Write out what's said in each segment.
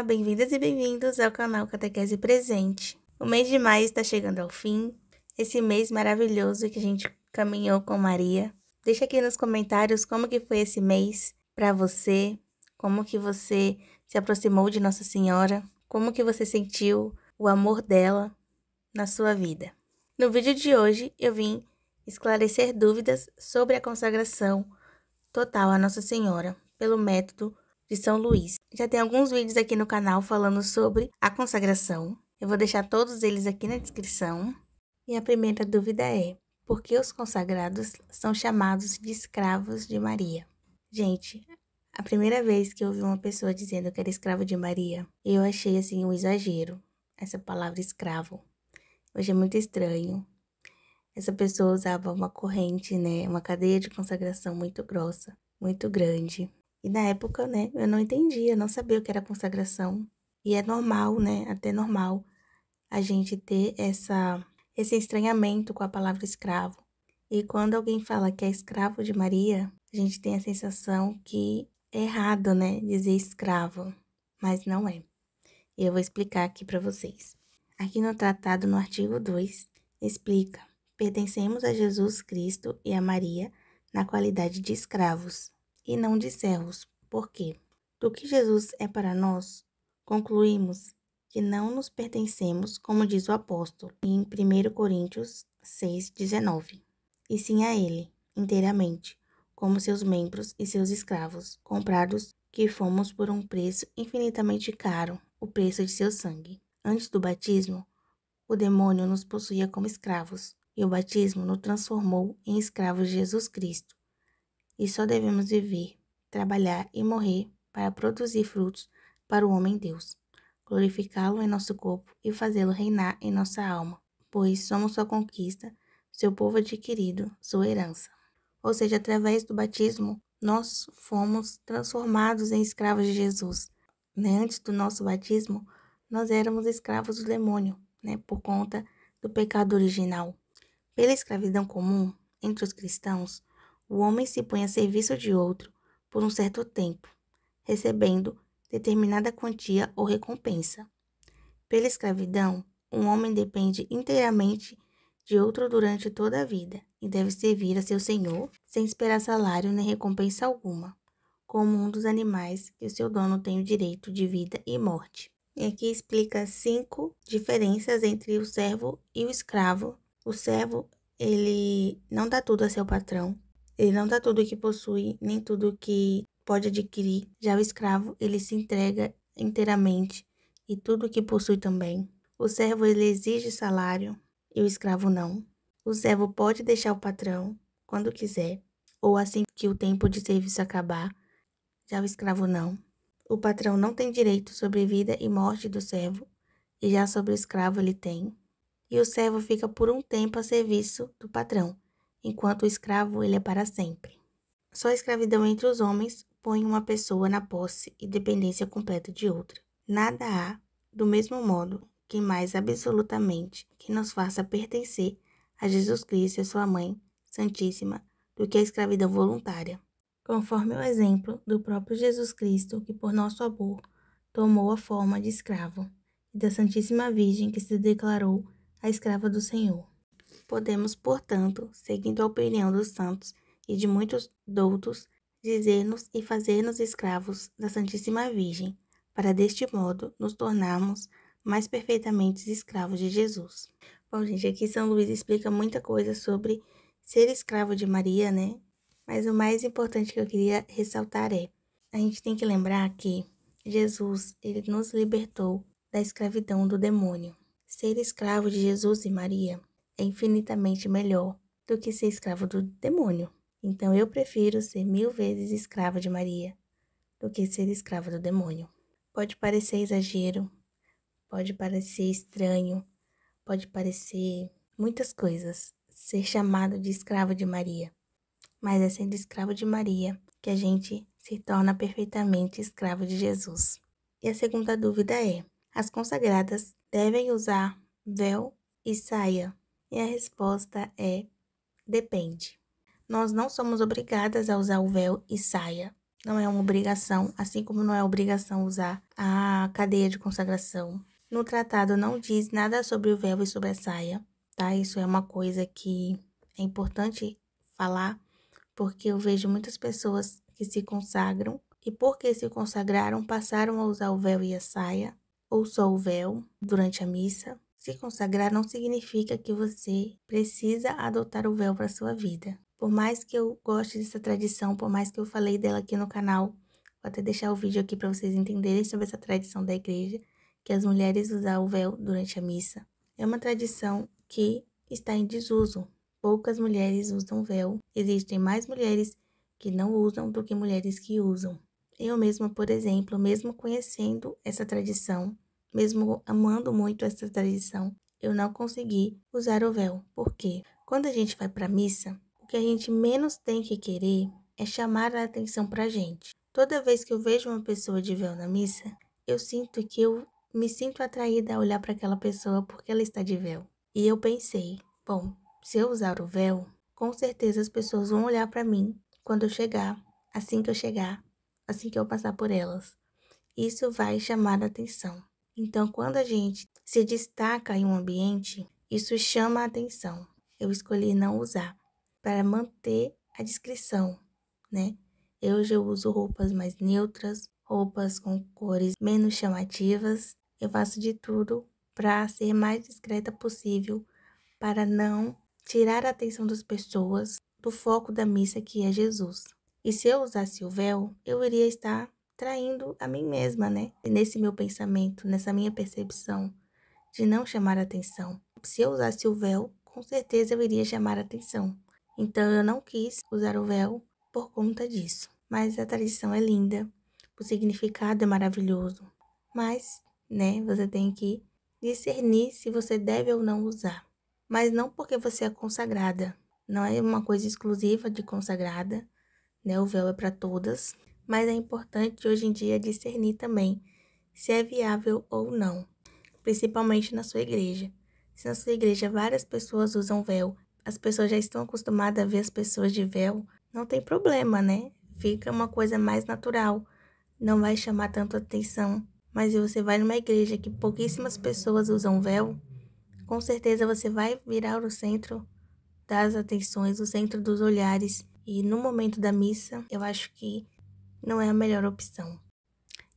Olá, bem-vindas e bem-vindos ao canal Catequese Presente. O mês de maio está chegando ao fim, esse mês maravilhoso que a gente caminhou com Maria. Deixa aqui nos comentários como que foi esse mês para você, como que você se aproximou de Nossa Senhora, como que você sentiu o amor dela na sua vida. No vídeo de hoje eu vim esclarecer dúvidas sobre a consagração total a Nossa Senhora pelo método de São Luís. Já tem alguns vídeos aqui no canal falando sobre a consagração. Eu vou deixar todos eles aqui na descrição. E a primeira dúvida é: por que os consagrados são chamados de escravos de Maria? Gente, a primeira vez que eu ouvi uma pessoa dizendo que era escravo de Maria, eu achei assim um exagero, essa palavra escravo. Eu achei muito estranho. Essa pessoa usava uma corrente, né, uma cadeia de consagração muito grossa, muito grande. E na época, né, eu não entendia, não sabia o que era consagração. E é normal, né, até normal a gente ter esse estranhamento com a palavra escravo. E quando alguém fala que é escravo de Maria, a gente tem a sensação que é errado, né, dizer escravo, mas não é. E eu vou explicar aqui para vocês. Aqui no tratado, no artigo 2, explica: pertencemos a Jesus Cristo e a Maria na qualidade de escravos e não de servos. Por quê? Do que Jesus é para nós, concluímos que não nos pertencemos, como diz o apóstolo em 1 Coríntios 6,19, e sim a Ele, inteiramente, como seus membros e seus escravos, comprados que fomos por um preço infinitamente caro, o preço de seu sangue. Antes do batismo, o demônio nos possuía como escravos, e o batismo nos transformou em escravos de Jesus Cristo. E só devemos viver, trabalhar e morrer para produzir frutos para o homem-Deus, glorificá-lo em nosso corpo e fazê-lo reinar em nossa alma, pois somos sua conquista, seu povo adquirido, sua herança. Ou seja, através do batismo, nós fomos transformados em escravos de Jesus. Né? Antes do nosso batismo, nós éramos escravos do demônio, né? Por conta do pecado original. Pela escravidão comum entre os cristãos, o homem se põe a serviço de outro por um certo tempo, recebendo determinada quantia ou recompensa. Pela escravidão, um homem depende inteiramente de outro durante toda a vida e deve servir a seu senhor sem esperar salário nem recompensa alguma, como um dos animais que o seu dono tem o direito de vida e morte. E aqui explica 5 diferenças entre o servo e o escravo. O servo, ele não dá tudo a seu patrão, ele não dá tudo que possui, nem tudo que pode adquirir. Já o escravo, ele se entrega inteiramente e tudo que possui também. O servo, ele exige salário e o escravo não. O servo pode deixar o patrão quando quiser, ou assim que o tempo de serviço acabar. Já o escravo não. O patrão não tem direito sobre vida e morte do servo, e já sobre o escravo ele tem. E o servo fica por um tempo a serviço do patrão, enquanto o escravo ele é para sempre. Só a escravidão entre os homens põe uma pessoa na posse e dependência completa de outra. Nada há, do mesmo modo, que mais absolutamente que nos faça pertencer a Jesus Cristo e a sua Mãe Santíssima do que a escravidão voluntária. Conforme o exemplo do próprio Jesus Cristo, que por nosso amor tomou a forma de escravo, e da Santíssima Virgem que se declarou a escrava do Senhor. Podemos, portanto, seguindo a opinião dos santos e de muitos doutos, dizer-nos e fazer-nos escravos da Santíssima Virgem, para deste modo nos tornarmos mais perfeitamente escravos de Jesus. Bom, gente, aqui São Luís explica muita coisa sobre ser escravo de Maria, né? Mas o mais importante que eu queria ressaltar é: a gente tem que lembrar que Jesus, ele nos libertou da escravidão do demônio. Ser escravo de Jesus e Maria é infinitamente melhor do que ser escravo do demônio. Então eu prefiro ser 1000 vezes escrava de Maria do que ser escrava do demônio. Pode parecer exagero, pode parecer estranho, pode parecer muitas coisas ser chamado de escravo de Maria. Mas é sendo escravo de Maria que a gente se torna perfeitamente escravo de Jesus. E a segunda dúvida é: as consagradas devem usar véu e saia? E a resposta é: depende. Nós não somos obrigadas a usar o véu e saia, não é uma obrigação, assim como não é obrigação usar a cadeia de consagração. No tratado não diz nada sobre o véu e sobre a saia, tá? Isso é uma coisa que é importante falar, porque eu vejo muitas pessoas que se consagram e porque se consagraram passaram a usar o véu e a saia, ou só o véu, durante a missa. Se consagrar não significa que você precisa adotar o véu para sua vida. Por mais que eu goste dessa tradição, por mais que eu falei dela aqui no canal, vou até deixar o vídeo aqui para vocês entenderem sobre essa tradição da igreja, que as mulheres usam o véu durante a missa. É uma tradição que está em desuso. Poucas mulheres usam véu. Existem mais mulheres que não usam do que mulheres que usam. Eu mesma, por exemplo, mesmo conhecendo essa tradição, mesmo amando muito essa tradição, eu não consegui usar o véu. Por quê? Quando a gente vai para a missa, o que a gente menos tem que querer é chamar a atenção para a gente. Toda vez que eu vejo uma pessoa de véu na missa, eu sinto que eu me sinto atraída a olhar para aquela pessoa porque ela está de véu. E eu pensei, bom, se eu usar o véu, com certeza as pessoas vão olhar para mim quando eu chegar, assim que eu chegar, assim que eu passar por elas. Isso vai chamar a atenção. Então, quando a gente se destaca em um ambiente, isso chama a atenção. Eu escolhi não usar para manter a discrição, né? Hoje eu uso roupas mais neutras, roupas com cores menos chamativas. Eu faço de tudo para ser mais discreta possível, para não tirar a atenção das pessoas do foco da missa, que é Jesus. E se eu usasse o véu, eu iria estar traindo a mim mesma, né? Nesse meu pensamento, nessa minha percepção de não chamar a atenção. Se eu usasse o véu, com certeza eu iria chamar a atenção. Então eu não quis usar o véu por conta disso. Mas a tradição é linda, o significado é maravilhoso. Mas, né, você tem que discernir se você deve ou não usar. Mas não porque você é consagrada. Não é uma coisa exclusiva de consagrada, né? O véu é para todas. Mas é importante hoje em dia discernir também se é viável ou não, principalmente na sua igreja. Se na sua igreja várias pessoas usam véu, as pessoas já estão acostumadas a ver as pessoas de véu, não tem problema, né? Fica uma coisa mais natural, não vai chamar tanto atenção. Mas se você vai numa igreja que pouquíssimas pessoas usam véu, com certeza você vai virar o centro das atenções, o centro dos olhares. E no momento da missa, eu acho que não é a melhor opção.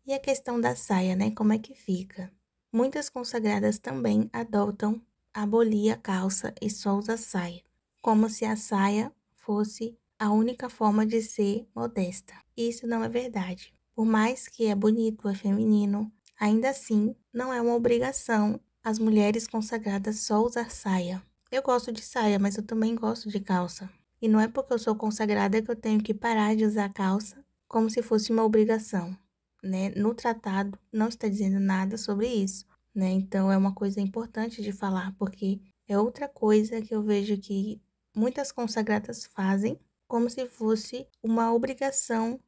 E a questão da saia, né? Como é que fica? Muitas consagradas também adotam abolir a calça e só usa saia, como se a saia fosse a única forma de ser modesta. Isso não é verdade. Por mais que é bonito, é feminino, ainda assim não é uma obrigação as mulheres consagradas só usar saia. Eu gosto de saia, mas eu também gosto de calça. E não é porque eu sou consagrada que eu tenho que parar de usar calça como se fosse uma obrigação, né? No tratado não está dizendo nada sobre isso, né? Então é uma coisa importante de falar, porque é outra coisa que eu vejo que muitas consagradas fazem como se fosse uma obrigação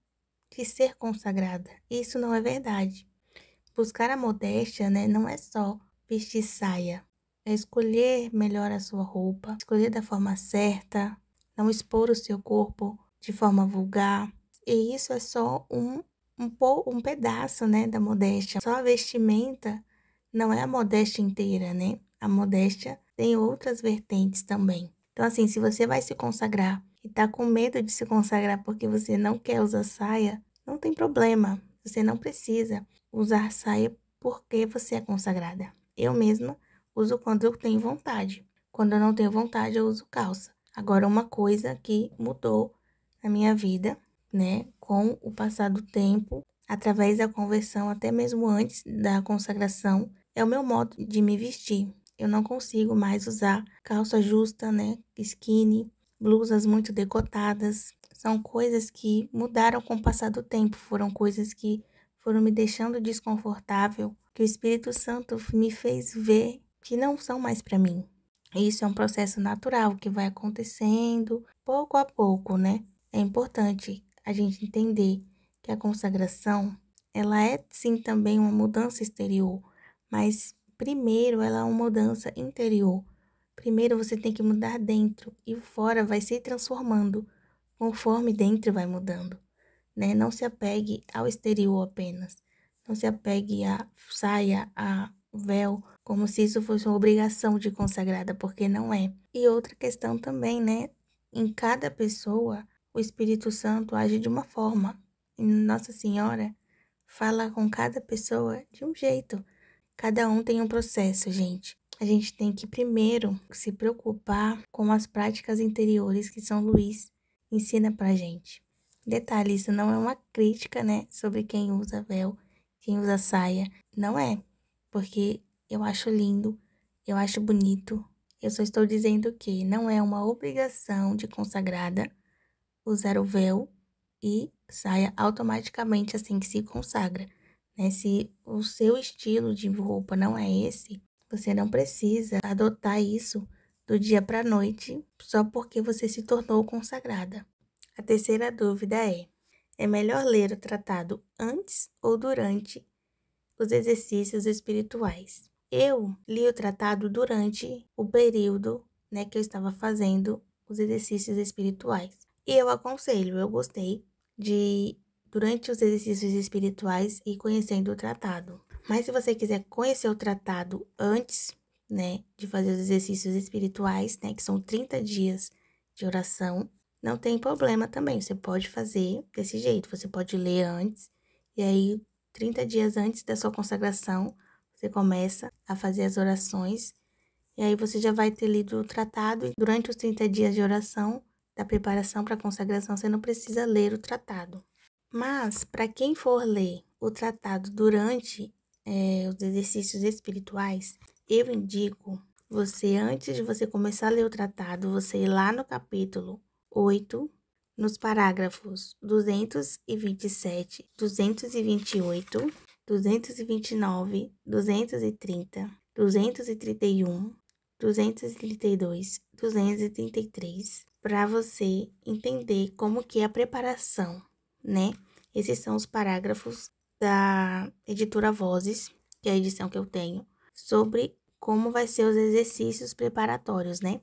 de ser consagrada. Isso não é verdade. Buscar a modéstia, né, não é só vestir saia, é escolher melhor a sua roupa, escolher da forma certa, não expor o seu corpo de forma vulgar. E isso é só um pedaço, né, da modéstia. Só a vestimenta não é a modéstia inteira, né? A modéstia tem outras vertentes também. Então, assim, se você vai se consagrar e tá com medo de se consagrar porque você não quer usar saia, não tem problema. Você não precisa usar saia porque você é consagrada. Eu mesma uso quando eu tenho vontade. Quando eu não tenho vontade, eu uso calça. Agora, uma coisa que mudou na minha vida, né, com o passar do tempo, através da conversão, até mesmo antes da consagração, é o meu modo de me vestir. Eu não consigo mais usar calça justa, né, skinny, blusas muito decotadas. São coisas que mudaram com o passar do tempo, foram coisas que foram me deixando desconfortável, que o Espírito Santo me fez ver que não são mais para mim. Isso é um processo natural que vai acontecendo pouco a pouco, né? É importante a gente entender que a consagração, ela é sim também uma mudança exterior, mas primeiro ela é uma mudança interior. Primeiro você tem que mudar dentro e fora vai se transformando conforme dentro vai mudando. né? Não se apegue ao exterior apenas. Não se apegue à saia, a véu, como se isso fosse uma obrigação de consagrada, porque não é. E outra questão também, né? Em cada pessoa, o Espírito Santo age de uma forma. E Nossa Senhora fala com cada pessoa de um jeito. Cada um tem um processo, gente. A gente tem que primeiro se preocupar com as práticas interiores que São Luís ensina pra gente. Detalhe, isso não é uma crítica, né, sobre quem usa véu, quem usa saia. Não é, porque eu acho lindo, eu acho bonito. Eu só estou dizendo que não é uma obrigação de consagrada usar o véu e saia automaticamente assim que se consagra, né? Se o seu estilo de roupa não é esse, você não precisa adotar isso do dia para a noite só porque você se tornou consagrada. A terceira dúvida é melhor ler o tratado antes ou durante os exercícios espirituais? Eu li o tratado durante o período, né, que eu estava fazendo os exercícios espirituais. E eu aconselho, eu gostei de, durante os exercícios espirituais, ir conhecendo o tratado. Mas se você quiser conhecer o tratado antes, né, de fazer os exercícios espirituais, né, que são 30 dias de oração, não tem problema também. Você pode fazer desse jeito. Você pode ler antes, e aí, 30 dias antes da sua consagração, você começa a fazer as orações, e aí você já vai ter lido o tratado, e durante os 30 dias de oração, da preparação para a consagração, você não precisa ler o tratado. Mas, para quem for ler o tratado durante os exercícios espirituais, eu indico você, antes de você começar a ler o tratado, você ir lá no capítulo 8, nos parágrafos 227, 228, 229, 230, 231, 232, 233, para você entender como que é a preparação, né? Esses são os parágrafos da editora Vozes, que é a edição que eu tenho, sobre como vai ser os exercícios preparatórios, né?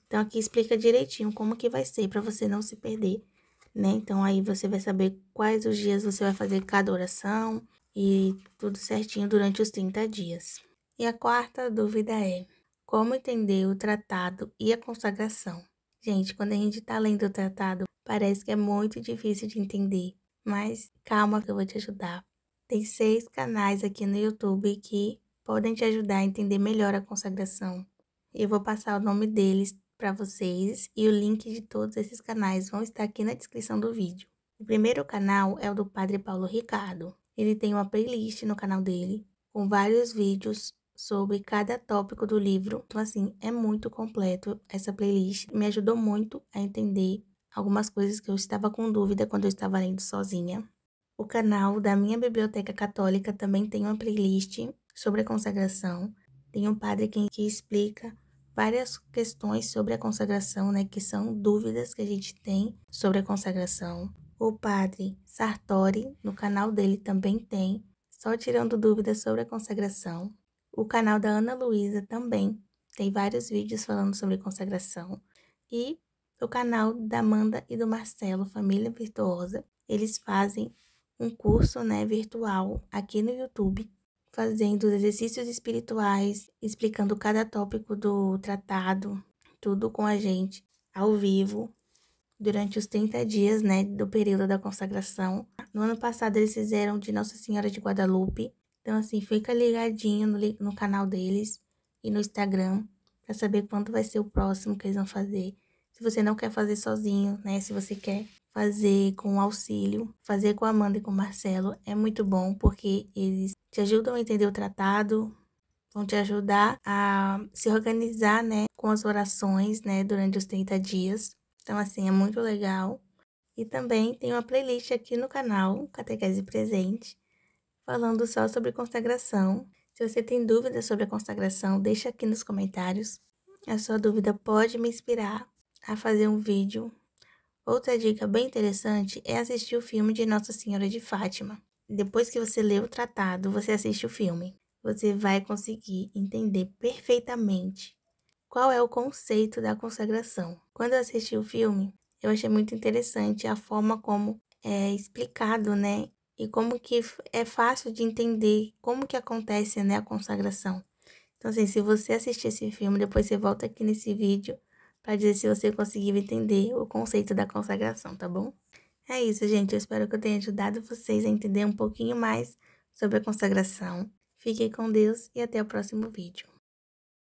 Então, aqui explica direitinho como que vai ser para você não se perder, né? Então, aí você vai saber quais os dias você vai fazer cada oração e tudo certinho durante os 30 dias. E a quarta dúvida é: como entender o tratado e a consagração? Gente, quando a gente tá lendo o tratado, parece que é muito difícil de entender, mas calma que eu vou te ajudar. Tem 6 canais aqui no YouTube que podem te ajudar a entender melhor a consagração. Eu vou passar o nome deles para vocês e o link de todos esses canais vão estar aqui na descrição do vídeo. O primeiro canal é o do Padre Paulo Ricardo. Ele tem uma playlist no canal dele com vários vídeos sobre cada tópico do livro. Então, assim, é muito completo essa playlist. Me ajudou muito a entender algumas coisas que eu estava com dúvida quando eu estava lendo sozinha. O canal da minha Biblioteca Católica também tem uma playlist sobre a consagração. Tem um padre que explica várias questões sobre a consagração, né, que são dúvidas que a gente tem sobre a consagração. O padre Sartori, no canal dele também tem, só tirando dúvidas sobre a consagração. O canal da Ana Luísa também tem vários vídeos falando sobre consagração. E o canal da Amanda e do Marcelo, Família Virtuosa, eles fazem um curso, né, virtual aqui no YouTube, fazendo os exercícios espirituais, explicando cada tópico do tratado, tudo com a gente, ao vivo, durante os 30 dias, né, do período da consagração. No ano passado, eles fizeram de Nossa Senhora de Guadalupe. Então, assim, fica ligadinho no canal deles e no Instagram para saber quando vai ser o próximo que eles vão fazer. Se você não quer fazer sozinho, né, se você quer fazer com auxílio, fazer com a Amanda e com o Marcelo, é muito bom, porque eles te ajudam a entender o tratado, vão te ajudar a se organizar, né, com as orações, né, durante os 30 dias. Então, assim, é muito legal. E também tem uma playlist aqui no canal, Catequese Presente, falando só sobre consagração. Se você tem dúvidas sobre a consagração, deixa aqui nos comentários. A sua dúvida pode me inspirar a fazer um vídeo. Outra dica bem interessante é assistir o filme de Nossa Senhora de Fátima. Depois que você lê o tratado, você assiste o filme. Você vai conseguir entender perfeitamente qual é o conceito da consagração. Quando eu assisti o filme, eu achei muito interessante a forma como explicado, né? E como que é fácil de entender como que acontece, né, a consagração. Então, assim, se você assistir esse filme, depois você volta aqui nesse vídeo para dizer se você conseguiu entender o conceito da consagração, tá bom? É isso, gente. Eu espero que eu tenha ajudado vocês a entender um pouquinho mais sobre a consagração. Fiquem com Deus e até o próximo vídeo.